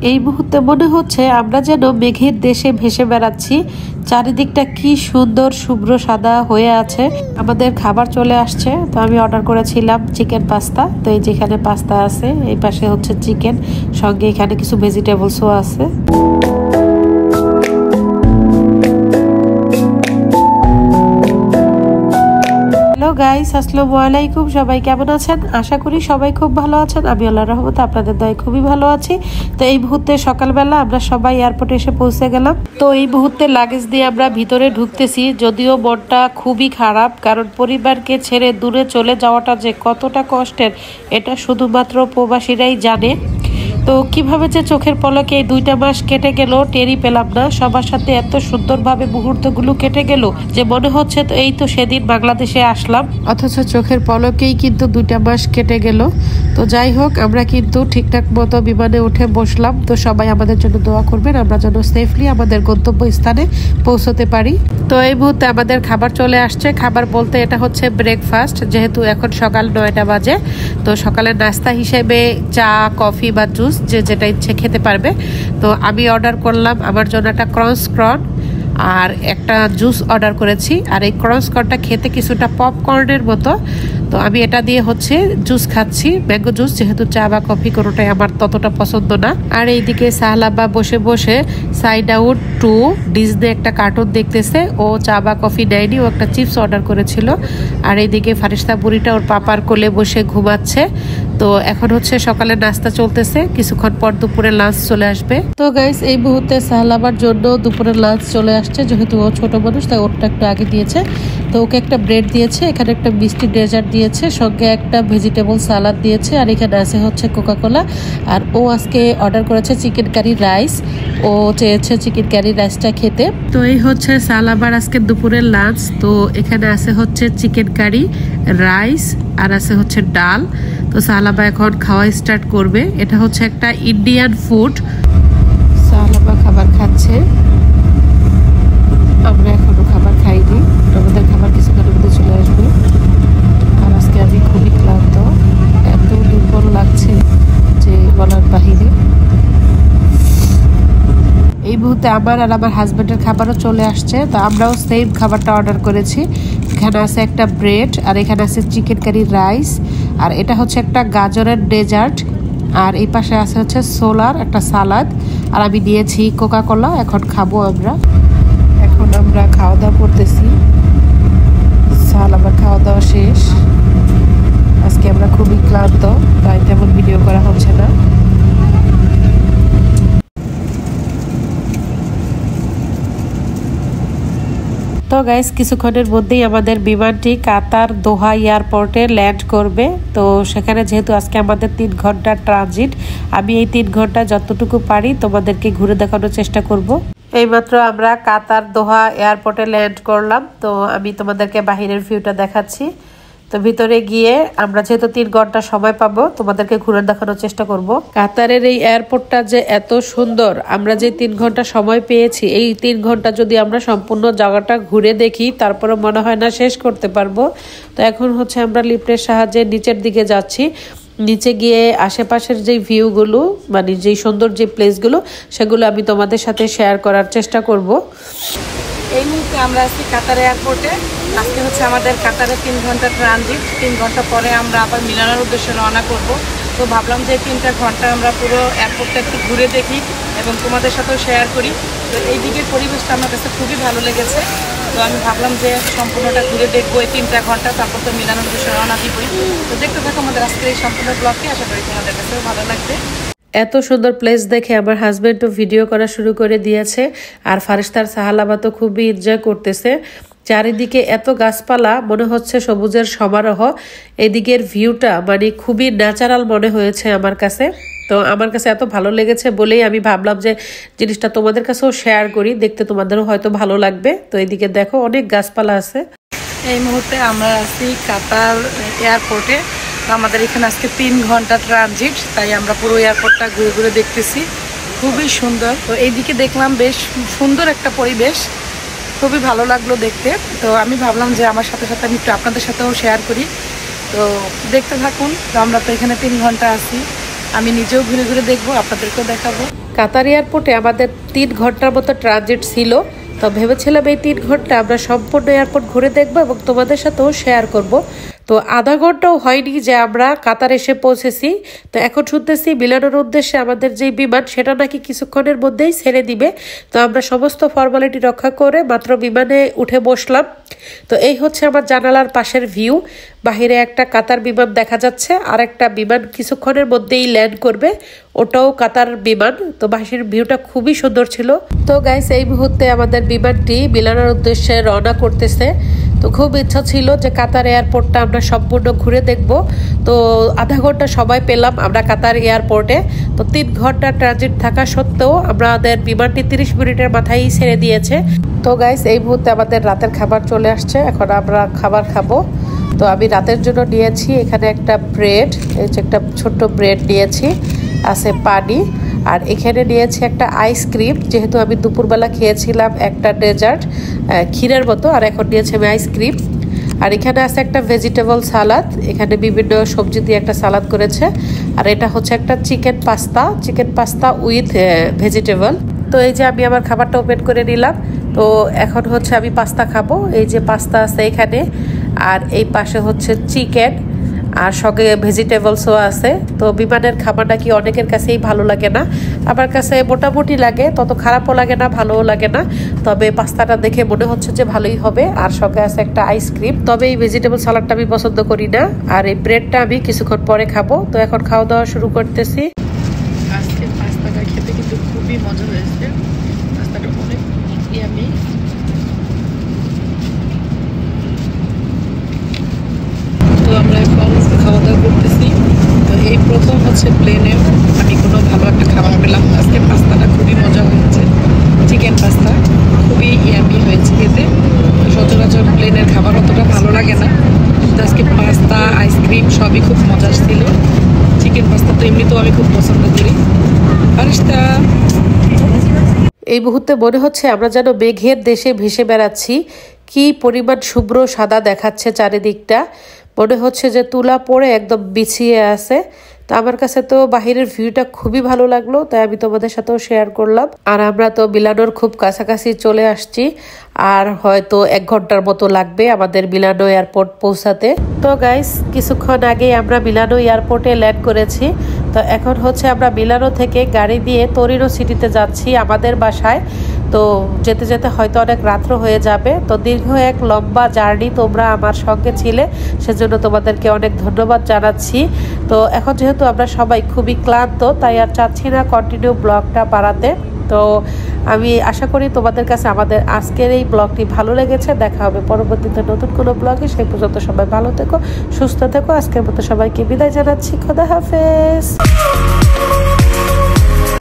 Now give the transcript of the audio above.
এই মুহূর্তে মনে হচ্ছে আমরা যেন মেঘের দেশে ভেসে বেড়াচ্ছি। চারিদিকটা কি সুন্দর শুভ্র সাদা হয়ে আছে। আমাদের খাবার চলে আসছে। তো আমি অর্ডার করেছিলাম চিকেন পাস্তা। তো এই যেখানে পাস্তা আছে, এই পাশে হচ্ছে চিকেন, সঙ্গে এখানে কিছু ভেজিটেবলসও আছে। হ্যালো গাইস, আসসালামু আলাইকুম। সবাই কেমন আছেন? আশা করি সবাই খুব ভালো আছেন। আমি আল্লাহর রহমতে আপনাদের দয়ায় খুবই ভালো আছি। তো এই মুহূর্তে সকালবেলা আমরা সবাই এয়ারপোর্টে এসে পৌঁছে গেলাম। তো এই মুহূর্তে লাগেজ দিয়ে আমরা ভিতরে ঢুকতেছি। যদিও মনটা খুবই খারাপ, কারণ পরিবারকে ছেড়ে দূরে চলে যাওয়াটা যে কতটা কষ্টের এটা শুধুমাত্র প্রবাসীরাই জানে। তো কিভাবে যে চোখের পলকে এই 2টা মাস কেটে গেল টেরই পেলাম না। সবার সাথে এত সুন্দরভাবে মুহূর্তগুলো কেটে গেল যে মনে হচ্ছে তো এই তো সেদিন বাংলাদেশে আসলাম, অথচ চোখের পলকেই কিন্তু 2টা মাস কেটে গেল। তো যাই হোক, আমরা কিন্তু ঠিকঠাক মতো বিমানে উঠে বসলাম। তো সবাই আমাদের জন্য দোয়া করবেন, আমরা যেন সেফলি আমাদের গন্তব্য স্থানে পৌঁছতে পারি। তো এই মুহূর্তে আমাদের খাবার চলে আসছে। খাবার বলতে এটা হচ্ছে ব্রেকফাস্ট, যেহেতু এখন সকাল 9টা বাজে। তো সকালের নাস্তা হিসেবে চা, কফি বা জুস যে যেটা ইচ্ছে খেতে পারবে। তো আমি অর্ডার করলাম আমার জন্য একটা ক্রন আর একটা জুস অর্ডার করেছি। আর এই ক্রনটা খেতে কিছুটা পপকর্নের মতো। তো আমি এটা দিয়ে হচ্ছে জুস খাচ্ছি, ম্যাঙ্গো জুস, যেহেতু চা বা কফি কোনোটাই আমার ততটা পছন্দ না। আর এইদিকে সাহলাবা বসে বসে সাইড আউট টু ডিজনি একটা কার্টুন দেখতেছে। ও চা বা কফি নেয়নি, ও একটা চিপস অর্ডার করেছিল। আর এইদিকে ফারিস্তা বুড়িটা ওর পাপার কোলে বসে ঘুমাচ্ছে। তো এখন হচ্ছে সকালের নাস্তা চলতেছে, কিছুক্ষণ পর দুপুরের লাঞ্চ চলে আসবে। তো গাইস, এই মুহূর্তে সাহলাবার জন্য দুপুরের লাঞ্চ চলে আসছে। যেহেতু ও ছোট মানুষ, তাই ওরটা একটু আগে দিয়েছে। তো ওকে একটা ব্রেড দিয়েছে, এখানে একটা মিষ্টি ডেজার্ট দিয়েছে, সঙ্গে একটা ভেজিটেবল সালাদ দিয়েছে। আর এখানে আছে হচ্ছে কোকাকোলা। আর ও আজকে অর্ডার করেছে চিকেন কারি রাইস। ও চেয়েছে চিকেন কারি রাইসটা খেতে। তো এই হচ্ছে সাহলাবার আজকে দুপুরের লাঞ্চ। তো এখানে আছে হচ্ছে চিকেন কারি রাইস আর আছে হচ্ছে ডাল। তো সাহলাবা এখন খাওয়া স্টার্ট করবে। এটা হচ্ছে একটা ইন্ডিয়ান ফুড। সাহলাবা খাবার খাচ্ছে, আমরা এখনো খাবার খাইনি। আমাদের খাবার কিছুক্ষণের মধ্যে চলে আসবে। আর আজকে আমি খুবই ক্লান্ত, এত দুর্বল লাগছে যে বলার বাহিরে। এই মুহূর্তে আমার আর আমার হাজব্যান্ডের খাবারও চলে আসছে। তো আমরাও সেম খাবারটা অর্ডার করেছি। এখানে আছে একটা ব্রেড, আর এখানে আছে চিকেন কারি রাইস, আর এটা হচ্ছে একটা গাজরের ডেজার্ট, আর এই পাশে আছে হচ্ছে সোলার একটা সালাদ, আর আমি দিয়েছি কোকাকোলা। এখন খাবো আমরা। এখন আমরা খাওয়া দাওয়া করতেছি। সাহলাবার খাওয়া দাওয়া শেষ। আজকে আমরা খুবই ক্লান্ত, তাই তেমন ভিডিও করা হচ্ছে না। তো গাইস, কিছুক্ষণের মধ্যেই আমাদের বিমানটি কাতার দোহা এয়ারপোর্টে ল্যান্ড করবে। তো সেখানে যেহেতু আজকে আমাদের 3 ঘন্টার ট্রানজিট, আমি এই 3 ঘন্টা যতটুকু পারি তোমাদেরকে ঘুরে দেখানোর চেষ্টা করব। এইমাত্র আমরা কাতার দোহা এয়ারপোর্টে ল্যান্ড করলাম। তো আমি তোমাদেরকে বাহিরের ভিউটা দেখাচ্ছি। তো ভিতরে গিয়ে আমরা যেহেতু 3 ঘন্টা সময় পাবো, তোমাদেরকে ঘুরে দেখানোর চেষ্টা করব। কাতারের এই এয়ারপোর্টটা যে এত সুন্দর, আমরা যে 3 ঘন্টা সময় পেয়েছি, এই 3 ঘন্টা যদি আমরা সম্পূর্ণ জায়গাটা ঘুরে দেখি তারপরে মনে হয় না শেষ করতে পারবো। তো এখন হচ্ছে আমরা লিফটের সাহায্যে নিচের দিকে যাচ্ছি। নিচে গিয়ে আশেপাশের যে ভিউগুলো, মানে যেই সুন্দর যে প্লেসগুলো, সেগুলো আমি তোমাদের সাথে শেয়ার করার চেষ্টা করব। এই মুহূর্তে আমরা আছি কাতার এয়ারপোর্টে। আজকে হচ্ছে আমাদের কাতারে 3 ঘন্টা ট্রানজিট। 3 ঘন্টা পরে আমরা আবার মিলানোর উদ্দেশ্যে রওনা করব। তো ভাবলাম যে 3টা ঘন্টা আমরা পুরো এয়ারপোর্টটা একটু ঘুরে দেখি এবং তোমাদের সাথেও শেয়ার করি। তো এই দিকের পরিবেশটা আমার কাছে খুবই ভালো লেগেছে। তো আমি ভাবলাম যে সম্পূর্ণটা ঘুরে দেখবো এই 3টা ঘন্টা, তারপর তো মিলানোর উদ্দেশ্যে রওনা দিবই। তো দেখতে থাকো আমাদের আজকের এই সম্পূর্ণ ব্লগটি। আশা করি তোমাদের কাছেও ভালো লাগবে। এত সুন্দর প্লেস দেখে আমার হাজবেন্ডও ভিডিও করা শুরু করে দিয়েছে। আর ফারিস্তার সাহালাবা তো খুবই এনজয় করতেছে। চারিদিকে এত গাছপালা, মনে হচ্ছে সবুজের সমারোহ। এদিকের ভিউটা মানে খুবই ন্যাচারাল মনে হয়েছে আমার কাছে। তো আমার কাছে এত ভালো লেগেছে বলেই আমি ভাবলাম যে জিনিসটা তোমাদের কাছেও শেয়ার করি, দেখতে তোমাদেরও হয়তো ভালো লাগবে। তো এদিকে দেখো অনেক গাছপালা আছে। এই মুহূর্তে আমরা আছি কাতার এয়ারপোর্টে। আমাদের এখানে আজকে 3 ঘন্টা ট্রানজিট, তাই আমরা পুরো এয়ারপোর্টটা ঘুরে ঘুরে দেখতেছি। খুবই সুন্দর। তো এইদিকে দেখলাম বেশ সুন্দর একটা পরিবেশ, খুবই ভালো লাগলো দেখতে। তো আমি ভাবলাম যে আমার সাথে সাথে আমি একটু আপনাদের সাথেও শেয়ার করি। তো দেখতে থাকুন। তো আমরা তো এখানে 3 ঘন্টা আছি। আমি নিজেও ঘুরে ঘুরে দেখবো, আপনাদেরকেও দেখাবো। কাতার এয়ারপোর্টে আমাদের 3 ঘন্টার মতো ট্রানজিট ছিল। তো ভেবেছিলাম এই 3 ঘন্টা আমরা সম্পূর্ণ এয়ারপোর্ট ঘুরে দেখবো এবং তোমাদের সাথেও শেয়ার করব। তো আধা ঘন্টাও হয়নি যে আমরা কাতার এসে পৌঁছেছি। তো এখন শুনতেছি মিলানোর উদ্দেশ্যে আমাদের যে বিমান সেটা নাকি কিছুক্ষণের মধ্যেই ছেড়ে দিবে। তো আমরা সমস্ত ফর্মালিটি রক্ষা করে মাত্র বিমানে উঠে বসলাম। তো এই হচ্ছে আমার জানালার পাশের ভিউ। বাহিরে একটা কাতার বিমান দেখা যাচ্ছে, আর একটা বিমান কিছুক্ষণের মধ্যেই ল্যান্ড করবে, ওটাও কাতার বিমান। তো বাহিরের ভিউটা খুবই সুন্দর ছিল। তো গাইস এই মুহূর্তে আমাদের বিমানটি মিলানোর উদ্দেশ্যে রওনা করতেছে। তো খুব ইচ্ছা ছিল যে কাতার এয়ারপোর্টটা আমরা সম্পূর্ণ ঘুরে দেখব। তো আধা ঘন্টা সময় পেলাম আমরা কাতার এয়ারপোর্টে। তো 3 ঘন্টা ট্রানজিট থাকা সত্ত্বেও আমাদের বিমানটি 30 মিনিটের মাথায় ছেড়ে দিয়েছে। তো গাইস এই মুহূর্তে আমাদের রাতের খাবার চলে আসছে, এখন আমরা খাবার খাবো। তো আমি রাতের জন্য নিয়েছি এখানে একটা ব্রেড, এই যে একটা ছোট্ট ব্রেড নিয়েছি, আছে পানি, আর এখানে নিয়েছি একটা আইসক্রিম। যেহেতু আমি দুপুরবেলা খেয়েছিলাম একটা ডেজার্ট ক্ষীরের মতো, আর এখন নিয়েছি আমি আইসক্রিম। আর এখানে আছে একটা ভেজিটেবল সালাদ, এখানে বিভিন্ন সবজি দিয়ে একটা সালাদ করেছে। আর এটা হচ্ছে একটা চিকেন পাস্তা উইথ ভেজিটেবল। তো এই যে আমি আমার খাবারটা ওপেন করে নিলাম। তো এখন হচ্ছে আমি পাস্তা খাবো। এই যে পাস্তা আছে এখানে, আর এই পাশে হচ্ছে চিকেন, আর সঙ্গে ভেজিটেবলসও আছে। তো বিমানের খাবার নাকি অনেকের কাছেই ভালো লাগে না, আমার কাছে মোটামুটি লাগে, তত খারাপও লাগে না ভালোও লাগে না। তবে পাস্তাটা দেখে মনে হচ্ছে যে ভালোই হবে, আর সঙ্গে আছে একটা আইসক্রিম। তবে এই ভেজিটেবল সালাডটা আমি পছন্দ করি না, আর এই ব্রেডটা আমি কিছুক্ষণ পরে খাবো। তো এখন খাওয়া দাওয়া শুরু করতেছি। আজকে পাস্তাটা খেতে কিন্তু খুবই মজা হয়েছে, পাস্তাটা অনেক ইয়ামি। তো আমরা এখন খাওয়া দাওয়া করতেছি। তো এই প্রথম হচ্ছে প্লেনে আমি কোনো ভালো একটা খাবার পেলাম। আজকে পাস্তাটা খুবই মজা হয়েছে, চিকেন পাস্তা খুবই ইয়ামি হয়েছে খেতে। সচরাচর প্লেনের খাবার অতটা ভালো লাগে না, কিন্তু আজকে পাস্তা আইসক্রিম সবই খুব মজার ছিল। চিকেন পাস্তা তো এমনিতেও আমি খুব পছন্দ করি। আরিশতা, এই মুহূর্তে মনে হচ্ছে আমরা যেন মেঘের দেশে ভেসে বেড়াচ্ছি। কি পরিমাণ শুভ্র সাদা দেখাচ্ছে চারিদিকটা, মনে হচ্ছে যে তুলা পড়ে একদম বিছিয়ে আছে। তো আমার কাছে তো বাহিরের ভিউটা খুবই ভালো লাগলো, তাই আমি তোমাদের সাথেও শেয়ার করলাম। আর আমরা তো মিলানোর খুব কাছাকাছি চলে আসছি, আর হয়তো 1 ঘন্টার মতো লাগবে আমাদের মিলানো এয়ারপোর্ট পৌঁছাতে। তো গাইস কিছুক্ষণ আগে আমরা মিলানো এয়ারপোর্টে ল্যান্ড করেছি। তো এখন হচ্ছে আমরা মিলানো থেকে গাড়ি দিয়ে তোরিনো সিটিতে যাচ্ছি আমাদের বাসায়। তো যেতে যেতে হয়তো অনেক রাত্র হয়ে যাবে। তো দীর্ঘ এক লম্বা জার্নি তোমরা আমার সঙ্গে ছিলে, সেজন্য তোমাদেরকে অনেক ধন্যবাদ জানাচ্ছি। তো এখন যেহেতু আমরা সবাই খুবই ক্লান্ত, তাই আর চাচ্ছি না কন্টিনিউ ব্লগটা বাড়াতে। তো আমি আশা করি তোমাদের কাছে আমাদের আজকের এই ব্লগটি ভালো লেগেছে। দেখা হবে পরবর্তীতে নতুন কোনো ব্লগে। সেই পর্যন্ত সবাই ভালো থেকো, সুস্থ থেকো। আজকের মতো সবাইকে বিদায় জানাচ্ছি। খোদা হাফেজ।